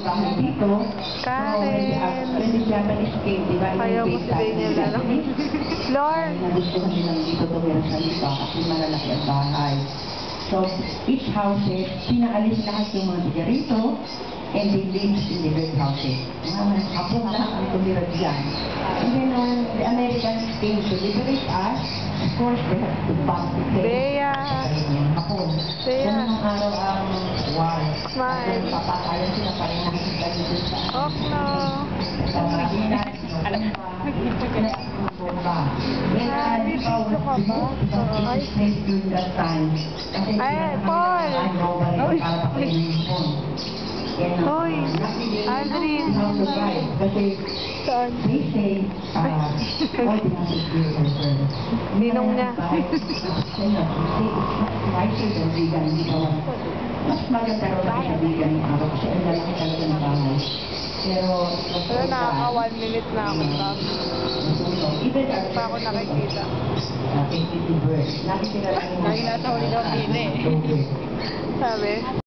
bahay dito. Karen. When the Japanese came, di ba? Ayaw mo si Daniel na lang. Floor. Nagustuhan nilang dito tumira sa iba kasi malalaki ang bahay. So, each houses, pinaalis lahat yung mga tiga rito and they lived in the great houses. Mga hapon lahat ang tumira dyan. And then when the Americans came to liberate us, of course, they had to back the place. Bea. Hapon. Bea. Ganun ang araw ang war. Smile. At papakayan sila pa rin nakikita dito sa Okno. sa Marinas, Bomba. Ah, may video ka ba? Ay. During that time. Ay, Paul! Uy. Uy. Aldrin. Kasi Saan? they say, Ninong niya. Mas maganda raw na siya bigan ng araw kasi ang lalaki talaga ng bahay. Pero nakaka 1 minute na ako. even Pa ako nakikita. Lagi sila lang. Lagi nasa huli daw, Pine. Sabi?